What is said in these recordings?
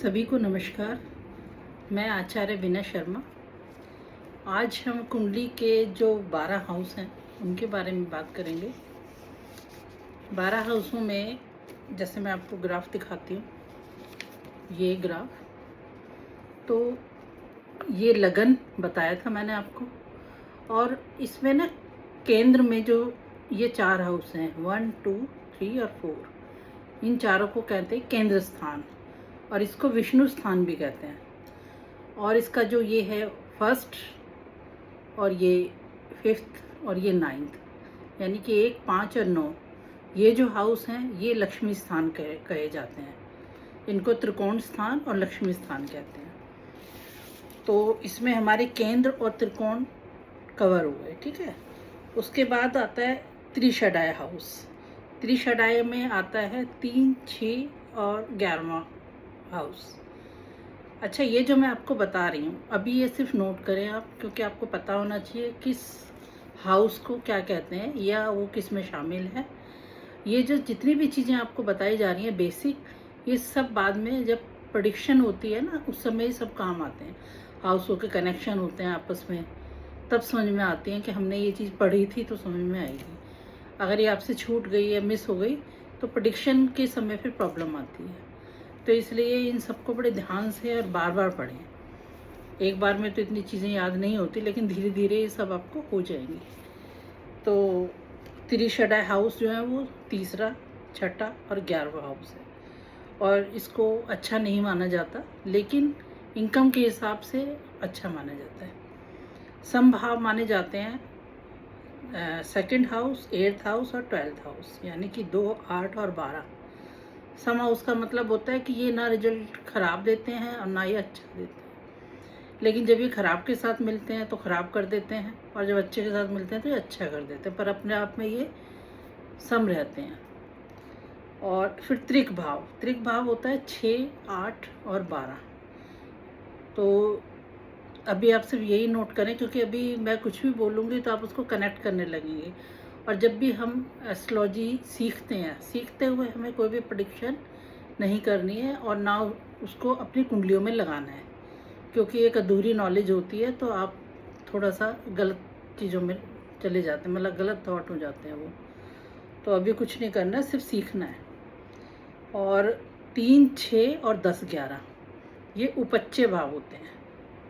सभी को नमस्कार। मैं आचार्य विनय शर्मा। आज हम कुंडली के जो 12 हाउस हैं उनके बारे में बात करेंगे। 12 हाउसों में जैसे मैं आपको ग्राफ दिखाती हूँ, ये ग्राफ, तो ये लगन बताया था मैंने आपको, और इसमें ना केंद्र में जो ये 4 हाउस हैं 1, 2, 3 और 4, इन चारों को कहते हैं केंद्र स्थान, और इसको विष्णु स्थान भी कहते हैं। और इसका जो ये है फर्स्ट और ये फिफ्थ और ये 9th, यानी कि 1, 5 और 9, ये जो हाउस हैं ये लक्ष्मी स्थान कहे जाते हैं। इनको त्रिकोण स्थान और लक्ष्मी स्थान कहते हैं। तो इसमें हमारे केंद्र और त्रिकोण कवर हुए, ठीक है। उसके बाद आता है त्रिषडाय हाउस। त्रिषडाय में आता है 3, 6 और 11वां हाउस। अच्छा, ये जो मैं आपको बता रही हूँ अभी, ये सिर्फ नोट करें आप, क्योंकि आपको पता होना चाहिए किस हाउस को क्या कहते हैं या वो किस में शामिल है। ये जो जितनी भी चीज़ें आपको बताई जा रही हैं बेसिक, ये सब बाद में जब प्रेडिक्शन होती है ना, उस समय ये सब काम आते हैं। हाउसों के कनेक्शन होते हैं आपस में, तब समझ में आती हैं कि हमने ये चीज़ पढ़ी थी तो समझ में आएगी। अगर ये आपसे छूट गई या मिस हो गई तो प्रेडिक्शन के समय फिर प्रॉब्लम आती है। तो इसलिए इन सबको बड़े ध्यान से और बार बार पढ़ें। एक बार में तो इतनी चीज़ें याद नहीं होती, लेकिन धीरे धीरे ये सब आपको हो जाएंगी। तो त्रिषडाय हाउस जो है वो 3रा, 6ठा और 11वां हाउस है, और इसको अच्छा नहीं माना जाता, लेकिन इनकम के हिसाब से अच्छा माना जाता है। समभाव माने जाते हैं 2nd हाउस, 8th हाउस और 12th हाउस, यानी कि 2, 8 और 12। सम हाउस का मतलब होता है कि ये ना रिजल्ट खराब देते हैं और ना ही अच्छा देते हैं, लेकिन जब ये खराब के साथ मिलते हैं तो खराब कर देते हैं, और जब अच्छे के साथ मिलते हैं तो ये अच्छा कर देते हैं, पर अपने आप में ये सम रहते हैं। और फिर त्रिक भाव होता है 6, 8 और 12। तो अभी आप सिर्फ यही नोट करें, क्योंकि अभी मैं कुछ भी बोलूँगी तो आप उसको कनेक्ट करने लगेंगे। और जब भी हम एस्ट्रोलॉजी सीखते हैं, सीखते हुए हमें कोई भी प्रेडिक्शन नहीं करनी है और ना उसको अपनी कुंडलियों में लगाना है, क्योंकि एक अधूरी नॉलेज होती है तो आप थोड़ा सा गलत चीज़ों में चले जाते हैं, मतलब गलत थॉट हो जाते हैं वो। तो अभी कुछ नहीं करना है, सिर्फ सीखना है। और 3, 6 और 10, 11 ये उपच्चय भाव होते हैं।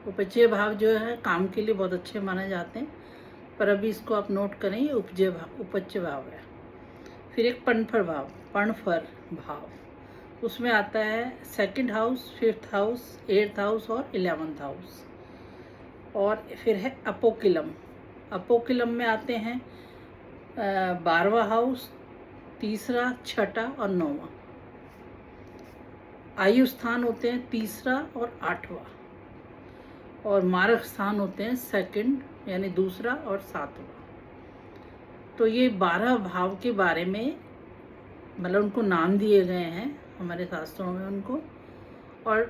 उपच्चय भाव जो है काम के लिए बहुत अच्छे माने जाते हैं, पर अभी इसको आप नोट करें, ये उपच्चय भाव है। फिर एक पणफर भाव, उसमें आता है 2nd house, 5th house, 8th house और 11th हाउस। और फिर है अपोकिलम में आते हैं 12वां हाउस, 3रा, 6ठा और 9वां। आयु स्थान होते हैं 3रा और 8वां, और मारक स्थान होते हैं 2nd यानी 2रा और 7वां। तो ये 12 भाव के बारे में, मतलब उनको नाम दिए गए हैं हमारे शास्त्रों में उनको, और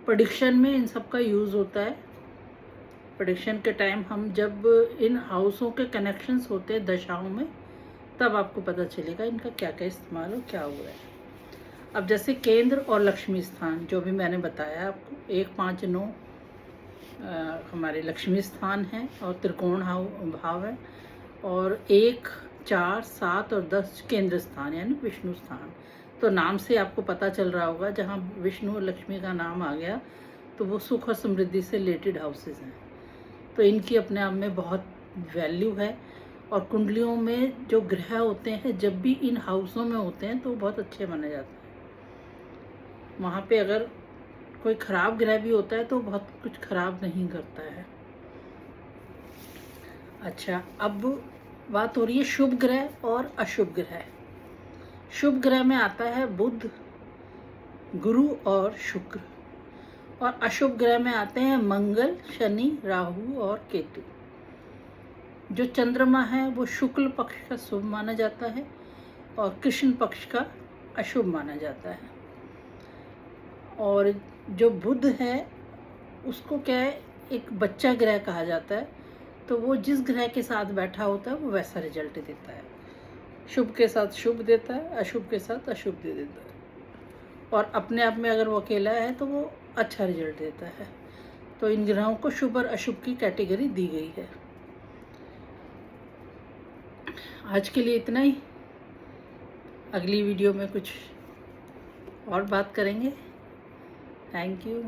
प्रेडिक्शन में इन सब का यूज़ होता है। प्रेडिक्शन के टाइम हम जब इन हाउसों के कनेक्शंस होते हैं दशाओं में, तब आपको पता चलेगा इनका क्या क्या इस्तेमाल और क्या हुआ है। अब जैसे केंद्र और लक्ष्मी स्थान जो भी मैंने बताया आपको, 1, 5, 9 हमारे लक्ष्मी स्थान हैं और त्रिकोण भाव है, और 1, 4, 7 और 10 केंद्र स्थान यानी विष्णु स्थान। तो नाम से आपको पता चल रहा होगा, जहाँ विष्णु और लक्ष्मी का नाम आ गया तो वो सुख और समृद्धि से रिलेटेड हाउसेज हैं। तो इनकी अपने आप में बहुत वैल्यू है, और कुंडलियों में जो ग्रह होते हैं जब भी इन हाउसों में होते हैं तो बहुत अच्छे माने जाते हैं। वहाँ पे अगर कोई खराब ग्रह भी होता है तो बहुत कुछ खराब नहीं करता है। अच्छा, अब बात हो रही है शुभ ग्रह और अशुभ ग्रह। शुभ ग्रह में आता है बुध, गुरु और शुक्र, और अशुभ ग्रह में आते हैं मंगल, शनि, राहु और केतु। जो चंद्रमा है वो शुक्ल पक्ष का शुभ माना जाता है और कृष्ण पक्ष का अशुभ माना जाता है। और जो बुध है उसको क्या है, एक बच्चा ग्रह कहा जाता है, तो वो जिस ग्रह के साथ बैठा होता है वो वैसा रिजल्ट देता है। शुभ के साथ शुभ देता है, अशुभ के साथ अशुभ दे देता है। और अपने आप में अगर वो अकेला है तो वो अच्छा रिजल्ट देता है। तो इन ग्रहों को शुभ और अशुभ की कैटेगरी दी गई है। आज के लिए इतना ही। अगली वीडियो में कुछ और बात करेंगे। Thank you.